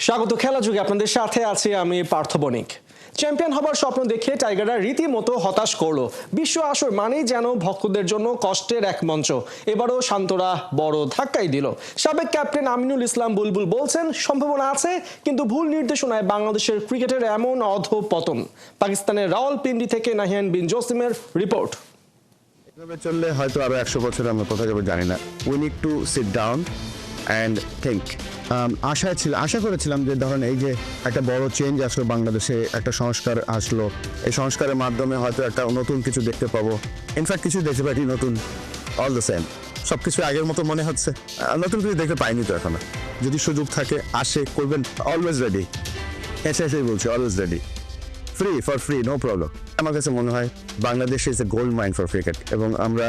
স্বাগত খেলা যুগে আপনাদের সাথে আছি আমি পার্থ বণিক। চ্যাম্পিয়ন হবার স্বপ্ন দেখে টাইগাররা রীতিমতো হতাশ করলো। বিশ্ব আসর মানেই যেন ভক্তদের জন্য কষ্টের এক মঞ্চ। এবারও শান্তরা বড় ধাক্কাই দিল। সাবেক ক্যাপ্টেন আমিনুল ইসলাম বুলবুল বলছেন সম্ভাবনা আছে, কিন্তু ভুল নির্দেশনায় বাংলাদেশের ক্রিকেটের এমন অধঃপতন। পাকিস্তানের রাওয়ালপিন্ডি থেকে নাহিয়ান বিন জসিমের রিপোর্ট। এভাবে চললে হয়তো আরো 100 বছর আমরা কোথায় যাবো জানি না। We need to sit down and think. আশা করেছিলাম যে ধরেন এই যে একটা বড় চেঞ্জ আসলো বাংলাদেশে, একটা সংস্কার আসলো, এই সংস্কারের মাধ্যমে হয়তো একটা নতুন কিছু দেখতে পাবো। ইনফ্যাক্ট কিছু দেখতে পাই নতুন, অল দ্য সেম, সব কিছু আগের মতো মনে হচ্ছে। নতুন কিছু দেখতে পাইনি তো এখনো। যদি সুযোগ থাকে আসে করবেন, অলওয়েজ রেডি। এসে বলছি always ready, free no problem. আমার কাছে মনে হয় Bangladesh is a gold mine for cricket এবং আমরা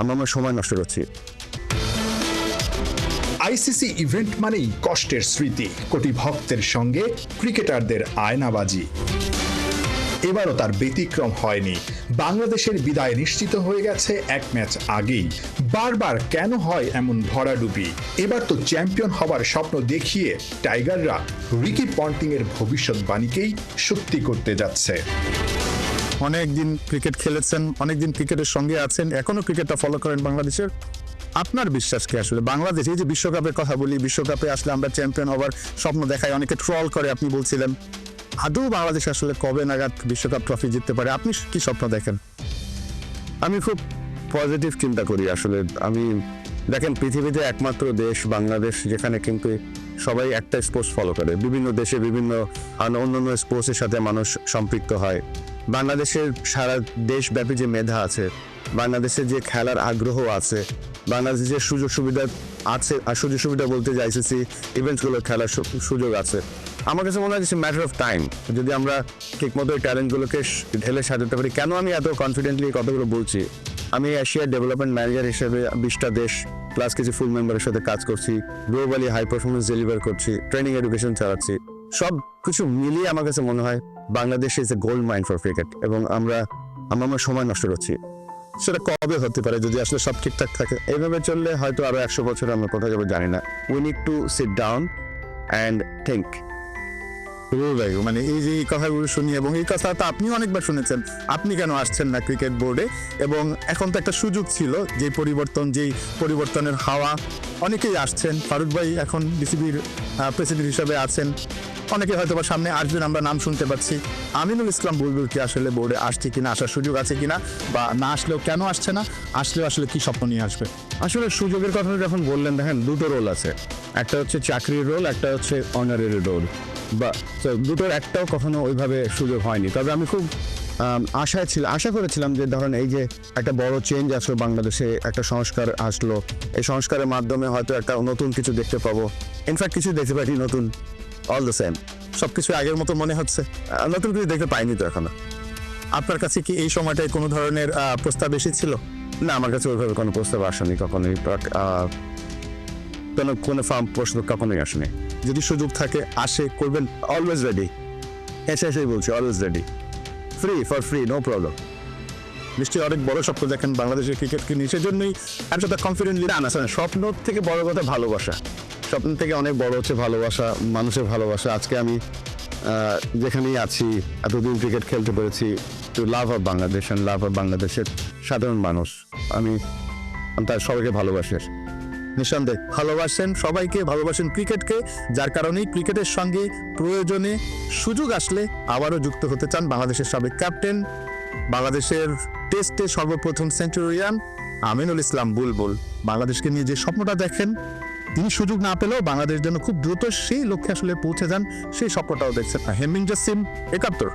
আমার সময় নষ্ট করছি। আইসিসি ইভেন্ট মানেই কষ্টের স্মৃতি, কোটি ভক্তের সঙ্গে ক্রিকেটারদের আয়নাবাজি। এবারও তার ব্যতিক্রম হয়নি। বাংলাদেশের বিদায় নিশ্চিত হয়ে গেছে এক ম্যাচ আগেই। বারবার কেন হয় এমন ভরাডুবি? এবার তো চ্যাম্পিয়ন হবার স্বপ্ন দেখিয়ে টাইগাররা রিকি পন্টিং এর ভবিষ্যৎবাণীকেই সত্যি করতে যাচ্ছে। অনেকদিন ক্রিকেট খেলেছেন, অনেকদিন ক্রিকেটের সঙ্গে আছেন, এখনো ক্রিকেটটা ফলো করেন বাংলাদেশের। আপনার বিশ্বাস কি আসলে বাংলাদেশ, এই যে বিশ্বকাপের কথা বলি, বিশ্বকাপে আসলে আমরা চ্যাম্পিয়ন হবার স্বপ্ন দেখাই, অনেকে ট্রল করে, আপনি বলছিলেন আদৌ বাংলাদেশ আসলে কবে নাগাদ বিশ্বকাপ ট্রফি জিততে পারে? আপনি কি স্বপ্ন দেখেন? আমি খুব পজিটিভ চিন্তা করি আসলে। আমি দেখেন পৃথিবীতে একমাত্র দেশ বাংলাদেশ যেখানে কিন্তু সবাই একটা স্পোর্টস ফলো করে। বিভিন্ন দেশে বিভিন্ন অন্যান্য স্পোর্টসের সাথে মানুষ সম্পৃক্ত হয়। বাংলাদেশের সারা দেশব্যাপী যে মেধা আছে, বাংলাদেশের যে খেলার আগ্রহ আছে, বাংলাদেশের যে সুযোগ সুবিধা আছে, আর সুযোগ সুবিধা বলতে যে আইসিসি ইভেন্টসগুলো খেলার সুযোগ আছে, আমার কাছে মনে হয় ম্যাটার অফ টাইম। যদি আমরা ঠিকমতো এই ট্যালেন্টগুলোকে ঢেলে সাজাতে পারি। কেন আমি এত কনফিডেন্টলি কথাগুলো বলছি? আমি এশিয়ার ডেভেলপমেন্ট ম্যানেজার হিসেবে 20টা দেশ প্লাস কিছু ফুল মেম্বারের সাথে কাজ করছি, গ্লোবালি হাই পারফরমেন্স ডেলিভার করছি, ট্রেনিং এডুকেশন চালাচ্ছি। সব কিছু মিলিয়ে আমার কাছে মনে হয় Bangladesh is a gold mine for cricket এবং আমরা আমার সময় নষ্ট করছি। সেটা কবে হতে পারে যদি আসলে সব ঠিকঠাক থাকে? এইভাবে চললে হয়তো আরো 100 বছর আমরা কোথায় যাবো জানি না। We need to sit down and think. মানে এই যে এই কথাগুলো শুনি, এবং এই কথাটা আপনিও অনেকবার শুনেছেন, আপনি কেন আসছেন না ক্রিকেট বোর্ডে? এবং এখন তো একটা সুযোগ ছিল, যেই পরিবর্তনের হাওয়া, অনেকেই আসছেন। ফারুক ভাই এখন বিসিবির প্রেসিডেন্ট হিসাবে আছেন, অনেকে হয়তো বা সামনে আসবেন, আমরা নাম শুনতে পাচ্ছি। আমিনুল ইসলাম বুলবুল কি আসলে বোর্ডে আসছে কিনা, আসার সুযোগ আছে কিনা, বা না আসলেও কেন আসছে না, আসলেও আসলে কি স্বপ্ন নিয়ে আসবে? আসলে সুযোগের কথা যখন বললেন, দেখেন দুটো রোল আছে, একটা হচ্ছে চাকরির রোল, একটা হচ্ছে অনারারি রোল। বা দুটোর একটাও কখনো ওইভাবে সুযোগ হয়নি। তবে আমি খুব আশা করেছিলাম যে ধরেন এই যে একটা বড় চেঞ্জ আসলো বাংলাদেশে, একটা সংস্কার আসলো, এই সংস্কারের মাধ্যমে হয়তো একটা নতুন কিছু দেখতে পাবো। ইনফ্যাক্ট কিছু দেখতে পাই নতুন, অল দ্য সেম, সব কিছু আগের মতো মনে হচ্ছে। নতুন কিছু দেখতে পাইনি তো এখনো। আপনার কাছে কি এই সময়টায় কোনো ধরনের প্রস্তাব এসেছিল? না, আমার কাছে ওইভাবে কোনো প্রস্তাব আসেনি কখনোই, কোনো ফার্ম প্রস্তাব কখনোই আসেনি। যদি সুযোগ থাকে আসে করবেন, অলওয়েজ রেডি। এসেই বলছি always ready, free no problem. নিশ্চয়ই অনেক বড় স্বপ্ন দেখেন বাংলাদেশের ক্রিকেটকে নিয়ে, সেজন্যই এতটা কনফিডেন্টলি। না, স্বপ্ন থেকে বড় কথা ভালোবাসা। স্বপ্ন থেকে অনেক বড় হচ্ছে ভালোবাসা, মানুষের ভালোবাসা। আজকে আমি যেখানেই আছি, এতদিন ক্রিকেট খেলতে পেরেছি, to love of Bangladesh and love of বাংলাদেশের সাধারণ মানুষ। আমি তার সবাইকে ভালোবাসি। নিঃসন্দেহে ভালোবাসেন, সবাইকে ভালোবাসেন ক্রিকেটকে, যার কারণেই ক্রিকেটের সঙ্গে প্রয়োজনে সুযোগ আসলে আবারও যুক্ত হতে চান বাংলাদেশের সাবেক ক্যাপ্টেন, বাংলাদেশের টেস্টে সর্বপ্রথম সেঞ্চুরিয়ান আমিনুল ইসলাম বুলবুল। বাংলাদেশকে নিয়ে যে স্বপ্নটা দেখেন, তিনি সুযোগ না পেলেও বাংলাদেশ যেন খুব দ্রুত সেই লক্ষ্যে আসলে পৌঁছে যান, সেই স্বপ্নটাও দেখছেন। হেমিং জসিম, 71।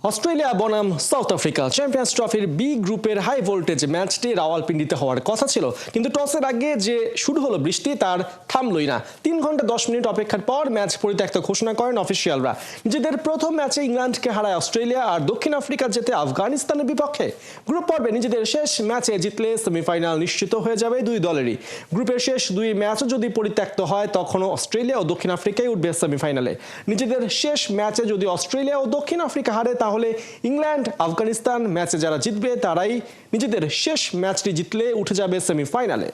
অস্ট্রেলিয়া বনাম সাউথ আফ্রিকা চ্যাম্পিয়ন্স ট্রফির বি গ্রুপের হাই ভোল্টেজ ম্যাচটি রাওয়ালপিন্ডিতে হওয়ার কথা ছিল, কিন্তু টসের আগে যে শুরু হলো বৃষ্টি তার থামলই না। 3 ঘন্টা 10 মিনিট অপেক্ষার পর ম্যাচ পরিত্যক্ত ঘোষণা করেন অফিসিয়ালরা। নিজেদের প্রথম ম্যাচে ইংল্যান্ডকে হারায় অস্ট্রেলিয়া, আর দক্ষিণ আফ্রিকা জেতে আফগানিস্তানের বিপক্ষে। গ্রুপ পর্বে নিজেদের শেষ ম্যাচে জিতলে সেমিফাইনাল নিশ্চিত হয়ে যাবে দুই দলেরই। গ্রুপের শেষ দুই ম্যাচও যদি পরিত্যক্ত হয়, তখনও অস্ট্রেলিয়া ও দক্ষিণ আফ্রিকাই উঠবে সেমিফাইনালে। নিজেদের শেষ ম্যাচে যদি অস্ট্রেলিয়া ও দক্ষিণ আফ্রিকা হারে, তাহলে ইংল্যান্ড আফগানিস্তান ম্যাচে যারা জিতবে তারাই নিজেদের শেষ ম্যাচটি জিতলে উঠে যাবে সেমিফাইনালে।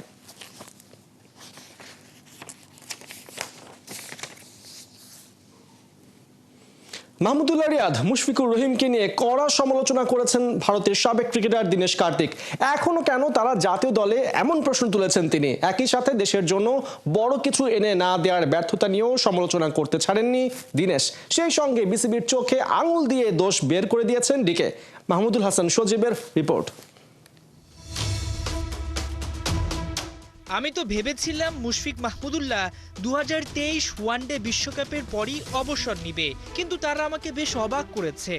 মাহমুদুল্লাহ রিয়াদ মুশফিকুর রহিমকে নিয়ে কড়া সমালোচনা করেছেন ভারতের সাবেক ক্রিকেটার দীনেশ কার্তিক। এখনো কেন তারা জাতীয় দলে, এমন প্রশ্ন তুলেছেন তিনি। একই সাথে দেশের জন্য বড় কিছু এনে না দেওয়ার ব্যর্থতা নিয়েও সমালোচনা করতে ছাড়েননি দীনেশ। সেই সঙ্গে বিসিবির চোখে আঙুল দিয়ে দোষ বের করে দিয়েছেন ডিকে। মাহমুদুল হাসান সজীবের রিপোর্ট। আমি তো ভেবেছিলাম মুশফিক মাহমুদুল্লাহ 2023 ওয়ানডে বিশ্বকাপের পরই অবসর নিবে, কিন্তু তারা আমাকে বেশ অবাক করেছে।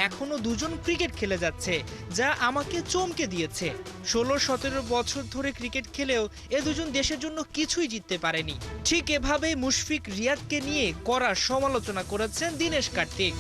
এখনো দুজন ক্রিকেট খেলে যাচ্ছে, যা আমাকে চমকে দিয়েছে। 16-17 বছর ধরে ক্রিকেট খেলেও এ দুজন দেশের জন্য কিছুই জিততে পারেনি। ঠিক এভাবে মুশফিক রিয়াদকে নিয়ে কড়া সমালোচনা করেছেন দীনেশ কার্তিক।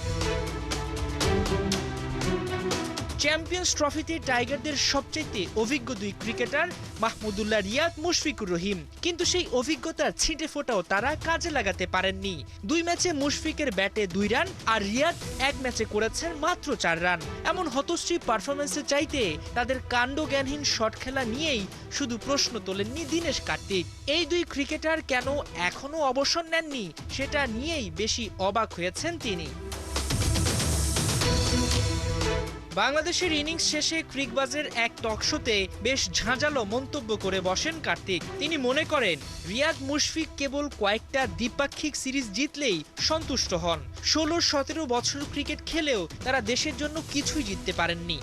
চ্যাম্পিয়ন্স ট্রফিতে টাইগারদের সবচেয়ে অভিজ্ঞ দুই ক্রিকেটার মাহমুদুল্লাহ রিয়াদ, মুশফিকুর রহিম, কিন্তু সেই অভিজ্ঞতার ছিটে ফোটাও তারা কাজে লাগাতে পারেননি। 2 ম্যাচে মুশফিকের ব্যাটে 2 রান আর রিয়াদ 1 ম্যাচে করেছেন মাত্র 4 রান। এমন হতশ্রী পারফরমেন্সের চাইতে তাদের কাণ্ডজ্ঞানহীন শট খেলা নিয়েই শুধু প্রশ্ন তোলেননি দীনেশ কার্তিক। এই দুই ক্রিকেটার কেন এখনো অবসর নেননি, সেটা নিয়েই বেশি অবাক হয়েছেন তিনি। বাংলাদেশের ইনিংস শেষে ক্রিকবাজের এক টকশোতে বেশ ঝাঁঝালো মন্তব্য করে বসেন কার্তিক। তিনি মনে করেন রিয়াদ, মুশফিক কেবল কয়েকটা দ্বিপাক্ষিক সিরিজ জিতলেই সন্তুষ্ট হন। 16-17 বছর ক্রিকেট খেলেও তারা দেশের জন্য কিছুই জিততে পারেননি।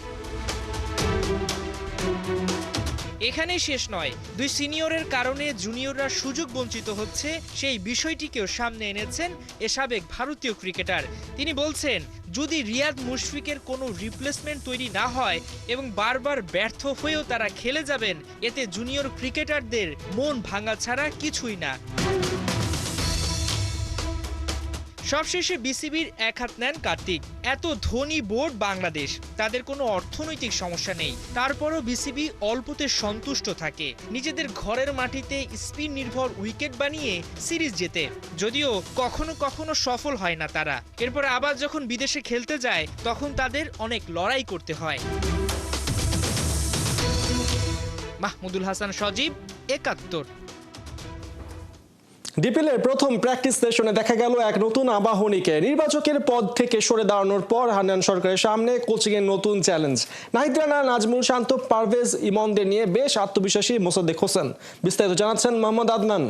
এখানেই শেষ নয়, দুই সিনিয়রের কারণে জুনিয়ররা সুযোগ বঞ্চিত হচ্ছে, সেই বিষয়টিকেও সামনে এনেছেন এ সাবেক ভারতীয় ক্রিকেটার। তিনি বলছেন, যদি রিয়াদ, মুশফিকের কোনো রিপ্লেসমেন্ট তৈরি না হয় এবং বারবার ব্যর্থ হয়েও তারা খেলে যাবেন, এতে জুনিয়র ক্রিকেটারদের মন ভাঙা ছাড়া কিছুই না। সবশেষে বিসিবির এক হাত নেন কার্তিক। এত ধনী বোর্ড বাংলাদেশ, তাদের কোনো অর্থনৈতিক সমস্যা নেই, তারপরও বিসিবি অল্পতে সন্তুষ্ট থাকে। নিজেদের ঘরের মাটিতে স্পিন নির্ভর উইকেট বানিয়ে সিরিজ জেতে, যদিও কখনো কখনো সফল হয় না তারা। এরপর আবার যখন বিদেশে খেলতে যায়, তখন তাদের অনেক লড়াই করতে হয়। মাহমুদুল হাসান সজীব, 71। ডিপিএলের প্রথম প্র্যাকটিস সেশনে দেখা গেল এক নতুন আবাহনীকে। নির্বাচকের পদ থেকে সরে দাঁড়ানোর পর হান্নান সরকারের সামনে কোচিংয়ের নতুন চ্যালেঞ্জ। নাহিদ রানা, নাজমুল শান্ত, পারভেজ ইমনদের নিয়ে বেশ আত্মবিশ্বাসী মোসাদ্দেক হোসেন। বিস্তারিত জানাচ্ছেন মোহাম্মদ আদনান।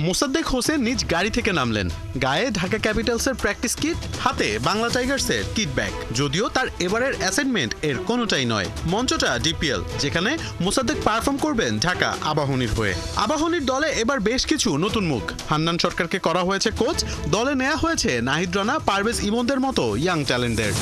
মোসাদ্দেক হোসেন নিজ গাড়ি থেকে নামলেন, গায়ে ঢাকা ক্যাপিটালসের প্র্যাকটিস কিট, হাতে বাংলা টাইগার্সের কিট ব্যাগ। যদিও তার এবারের অ্যাসাইনমেন্ট এর কোনোটাই নয়। মঞ্চটা ডিপিএল, যেখানে মোসাদ্দেক পারফর্ম করবেন ঢাকা আবাহনীর হয়ে। আবাহনীর দলে এবার বেশ কিছু নতুন মুখ। হান্নান সরকারকে করা হয়েছে কোচ, দলে নেওয়া হয়েছে নাহিদ রানা, পারভেজ ইমনদের মতো ইয়াং ট্যালেন্টদের।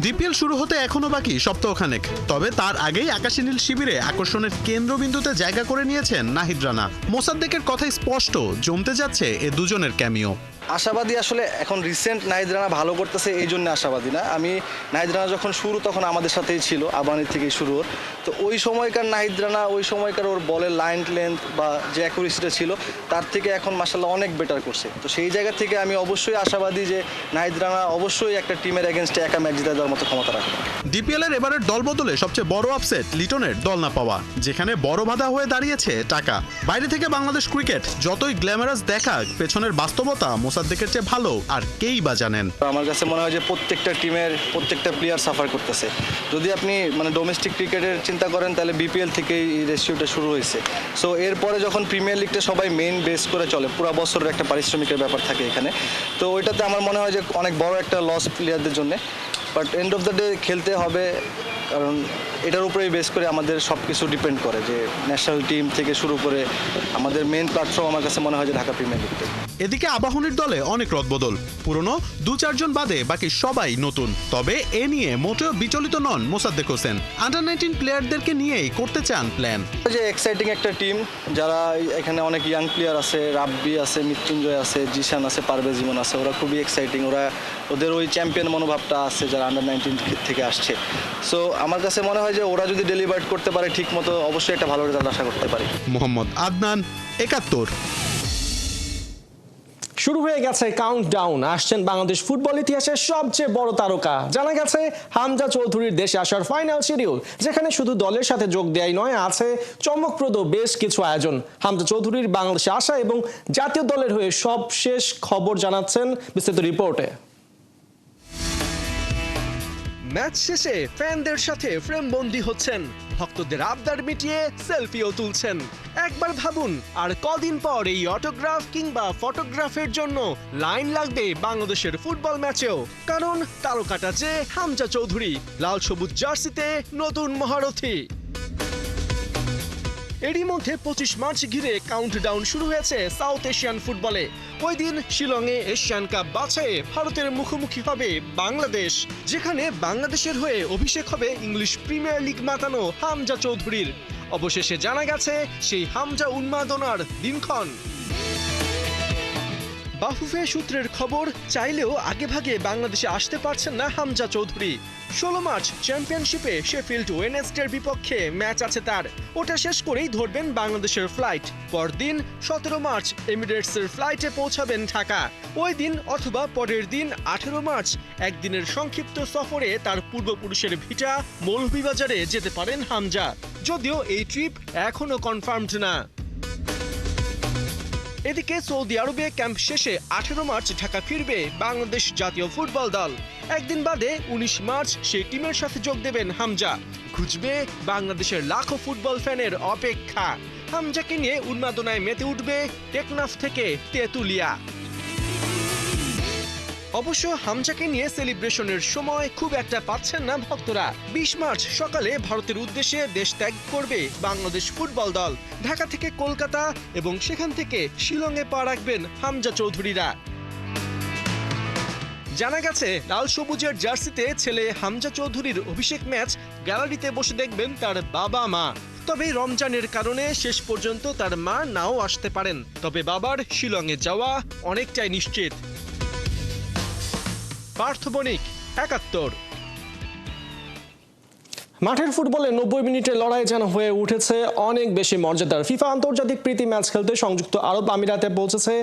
ডিপিএল শুরু হতে এখনো বাকি সপ্তাহখানেক, তবে তার আগেই আকাশী নীল শিবিরে আকর্ষণের কেন্দ্রবিন্দুতে জায়গা করে নিয়েছেন নাহিদ রানা। মোসাদ্দেকের কথাই স্পষ্ট, জমতে যাচ্ছে এ দুজনের ক্যামিও। আশাবাদী আসলে এখন রিসেন্ট নাহিদ রানা ভালো করতেছে, এই জন্য আশাবাদী না। আমি নাহিদ রানা যখন শুরু তখন আমাদের সাথেই ছিল, আবাহনী থেকেই শুরু ওর। তো ওই সময়কার নাহিদ রানা, ওই সময়কার ওর বলের লাইন লেন্থ বা যে অ্যাকুরেসিটা ছিল, তার থেকে এখন মাশাআল্লাহ অনেক বেটার করছে। তো সেই জায়গা থেকে আমি অবশ্যই আশাবাদী যে নাহিদ রানা অবশ্যই একটা টিমের এগেনস্টে একা ম্যাচ জিতে দেওয়ার মতো ক্ষমতা রাখবে। ডিপিএল এর এবারের দল বদলে সবচেয়ে বড় আপসেট লিটনের দল না পাওয়া, যেখানে বড় বাধা হয়ে দাঁড়িয়েছে টাকা। বাইরে থেকে বাংলাদেশ ক্রিকেট যতই গ্ল্যামারাস দেখাক, পেছনের বাস্তবতা মোসাদ্দেকের চেয়ে ভালো আর কেই বা জানেন। আমার কাছে মনে হয় যে প্রত্যেকটা টিমের প্রত্যেকটা প্লেয়ার সাফার করতেছে। যদি আপনি ডোমেস্টিক ক্রিকেটের চিন্তা করেন, তাহলে বিপিএল থেকেই এই রেশিওটা শুরু হয়েছে। সো এরপরে যখন প্রিমিয়ার লিগটা সবাই মেইন বেস করে চলে, পুরো বছরের একটা পারিশ্রমিকের ব্যাপার থাকে এখানে, তো ওইটাতে আমার মনে হয় যে অনেক বড় একটা লস প্লেয়ারদের জন্য। But end of the day খেলতে হবে, কারণ এটার উপরেই বেস করে আমাদের সব কিছু ডিপেন্ড করে, যে ন্যাশনাল টিম থেকে শুরু করে আমাদের মেইন প্ল্যাটফর্ম আমার কাছে মনে হয় যে ঢাকা প্রিমিয়ার লিগটা। এদিকে আবাহনীর দলে অনেক রদবদল, পুরনো 2-4 জন বাদে বাকি সবাই নতুন। তবে এ নিয়ে মোটেও বিচলিত নন মোসাদ্দেক হোসেন। আন্ডার-19 প্লেয়ারদেরকে নিয়েই করতে চান প্ল্যান। যে এক্সাইটিং একটা টিম, যারা এখানে অনেক ইয়াং প্লেয়ার আছে, রাব্বি আছে, মৃত্যুঞ্জয় আছে, জিশান আছে, পারভেজ ইমন আছে, ওরা খুবই এক্সাইটিং। ওদের ওই চ্যাম্পিয়ন মনোভাবটা আছে যারা আন্ডার-19 থেকে আসছে। সো আমার কাছে মনে হয় যে ওরা যদি ডেলিভার করতে পারে ঠিক মতো, অবশ্যই একটা ভালো রেজাল্ট আশা করতে পারি। মোহাম্মদ আদনান, 71। শুরু হয়ে গেছে কাউন্টডাউন, আসছেন বাংলাদেশ ফুটবল ইতিহাসের সবচেয়ে বড় তারকা। জানা গেছে হামজা চৌধুরীর দেশে আসার ফাইনাল শিডিউল, যেখানে শুধু দলের সাথে যোগ দেয়াই নয়, আছে চমকপ্রদ বেশ কিছু আয়োজন। হামজা চৌধুরীর বাংলাদেশে আসা এবং জাতীয় দলের হয়ে সবশেষ খবর জানাচ্ছেন বিস্তারিত রিপোর্টে। ম্যাচ শেষে ফ্যানদের সাথে ফ্রেমবন্দি হচ্ছেন, ভক্তদের আবদার মিটিয়ে সেলফিও তুলছেন। একবার ভাবুন, আর কদিন পর এই অটোগ্রাফ কিংবা ফটোগ্রাফের জন্য লাইন লাগবে বাংলাদেশের ফুটবল ম্যাচেও। কারণ তারকাটা যে হামজা চৌধুরী, লাল সবুজ জার্সিতে নতুন মহারথী। এরই মধ্যে 25 মার্চ ঘিরে কাউন্টডাউন শুরু হয়েছে সাউথ এশিয়ান ফুটবলে। ওই দিন শিলংয়ে এশিয়ান কাপ বাছাইয়ে ভারতের মুখোমুখি হবে বাংলাদেশ, যেখানে বাংলাদেশের হয়ে অভিষেক হবে ইংলিশ প্রিমিয়ার লিগ মাতানো হামজা চৌধুরীর। অবশেষে জানা গেছে সেই হামজা উন্মাদনার দিনক্ষণ। বাফুফে সূত্রের খবর, চাইলেও আগেভাগে বাংলাদেশে আসতে পারছেন না হামজা চৌধুরী। 16 মার্চ চ্যাম্পিয়নশিপে শেফিল্ড ওয়েডনেসডের বিপক্ষে ম্যাচ আছে তার, ওটা শেষ করেই ধরবেন বাংলাদেশের ফ্লাইট। পরদিন 17 মার্চ এমিরেটসের ফ্লাইটে পৌঁছাবেন ঢাকা। ওই দিন অথবা পরের দিন 18 মার্চ একদিনের সংক্ষিপ্ত সফরে তার পূর্বপুরুষের ভিটা মৌলভীবাজারে যেতে পারেন হামজা, যদিও এই ট্রিপ এখনো কনফার্মড না। এদিকে সৌদি আরবে ক্যাম্প শেষে 18 মার্চ ঢাকা ফিরবে বাংলাদেশ জাতীয় ফুটবল দল। একদিন বাদে 19 মার্চ সেই টিমের সাথে যোগ দেবেন হামজা। খুঁজবে বাংলাদেশের লাখো ফুটবল ফ্যানের অপেক্ষা। হামজাকে নিয়ে উন্মাদনায় মেতে উঠবে টেকনাফ থেকে তেঁতুলিয়া। অবশ্য হামজাকে নিয়ে সেলিব্রেশনের সময় খুব একটা পাচ্ছেন না ভক্তরা। 20 মার্চ সকালে ভারতের উদ্দেশ্যে দেশ ত্যাগ করবে বাংলাদেশ ফুটবল দল। ঢাকা থেকে কলকাতা এবং সেখান থেকে শিলংয়ে পা রাখবেন হামজা চৌধুরীরা। জানা গেছে লাল সবুজের জার্সিতে ছেলে হামজা চৌধুরীর অভিষেক ম্যাচ গ্যালারিতে বসে দেখবেন তার বাবা মা। তবে রমজানের কারণে শেষ পর্যন্ত তার মা নাও আসতে পারেন, তবে বাবার শিলংয়ে যাওয়া অনেকটাই নিশ্চিত। পার্থ বণিক, ৭১। মাঠের ফুটবলে 90 মিনিটের লড়াই যেন হয়ে উঠেছে অনেক বেশি মর্যাদার। ফিফা আন্তর্জাতিক প্রীতি ম্যাচ খেলতে সংযুক্ত আরব আমিরাতে পৌঁছেছে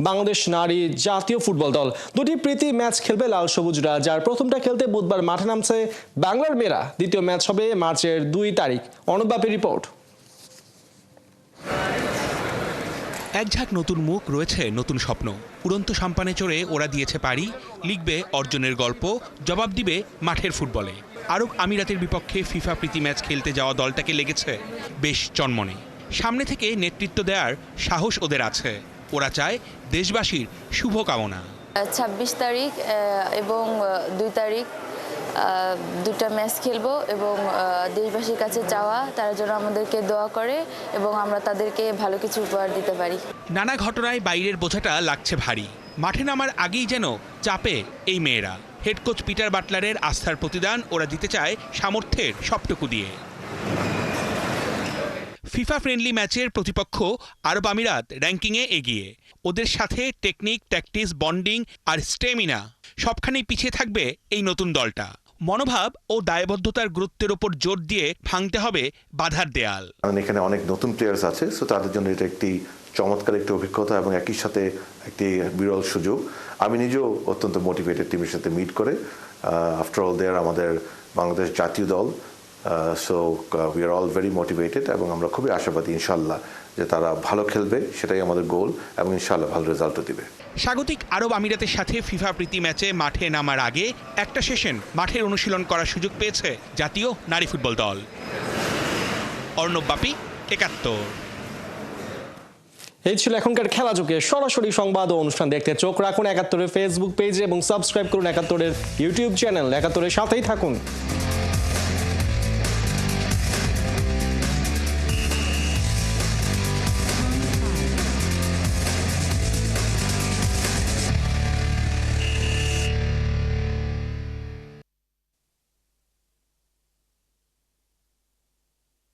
বাংলাদেশ নারী জাতীয় ফুটবল দল। দুটি প্রীতি ম্যাচ খেলবে লাল সবুজরা, যার প্রথমটা খেলতে বুধবার মাঠে নামছে বাংলার মেয়েরা। দ্বিতীয় ম্যাচ হবে মার্চের 2 তারিখ। অনুবাপের রিপোর্ট। এক ঝাঁক নতুন মুখ, রয়েছে নতুন স্বপ্ন। উড়ন্ত সাম্পানে চড়ে ওরা দিয়েছে পাড়ি, লিখবে অর্জনের গল্প, জবাব দিবে মাঠের ফুটবলে। আরব আমিরাতের বিপক্ষে ফিফা প্রীতি ম্যাচ খেলতে যাওয়া দলটাকে লেগেছে বেশ চনমনে। সামনে থেকে নেতৃত্ব দেওয়ার সাহস ওদের আছে। ওরা চায় দেশবাসীর শুভকামনা। 26 তারিখ এবং 2 তারিখ দুটা ম্যাচ খেলবো এবং দেশবাসীর কাছে চাওয়া তারা যেন আমাদেরকে দোয়া করে এবং আমরা তাদেরকে ভালো কিছু উপহার দিতে পারি। নানা ঘটনায় বাইরের বোঝাটা লাগছে ভারী। মাঠে নামার আগেই যেন চাপে এই মেয়েরা। হেড কোচ পিটার বাটলারের আস্থার প্রতিদান ওরা দিতে চায় সামর্থ্যের সবটুকু দিয়ে। ফিফা ফ্রেন্ডলি ম্যাচের প্রতিপক্ষ আরব আমিরাত র্যাঙ্কিংয়ে এগিয়ে। ওদের সাথে টেকনিক, ট্যাকটিক্স, বন্ডিং আর স্টেমিনা সবখানেই পিছিয়ে থাকবে এই নতুন দলটা। মনোভাব ও দায়বদ্ধতার গুরুত্বের উপর জোর দিয়ে ভাঙতে হবে বাধার দেয়াল। কারণ এখানে অনেক নতুন প্লেয়ার্স আছে, সো তাদের জন্য এটা একটি চমৎকার একটি অভিজ্ঞতা এবং একই সাথে একটি বিরল সুযোগ। আমি নিজেও অত্যন্ত মোটিভেটেড টিমের সাথে মিট করে। আফটার অল দেয়ার আমাদের বাংলাদেশ জাতীয় দল, so we are all very motivated এবং আমরা খুবই আশাবাদী ইনশাল্লাহ যে তারা ভালো খেলবে, সেটাই আমাদের গোল, এবং ইনশাল্লাহ ভালো রেজাল্টও দিবে। স্বাগতিক আরব আমিরাতের সাথে ফিফা প্রীতি ম্যাচে মাঠে নামার আগে একটা সেশন মাঠের অনুশীলন করার সুযোগ পেয়েছে জাতীয় নারী ফুটবল দল। অর্ণব বাপি, ৭১। এই ছিল এখনকার খেলা যুগে সরাসরি সংবাদ ও অনুষ্ঠান দেখতে চোখ রাখুন ৭১-এর ফেসবুক পেজে এবং সাবস্ক্রাইব করুন ৭১-এর ইউটিউব চ্যানেল। ৭১-এর সাথেই থাকুন।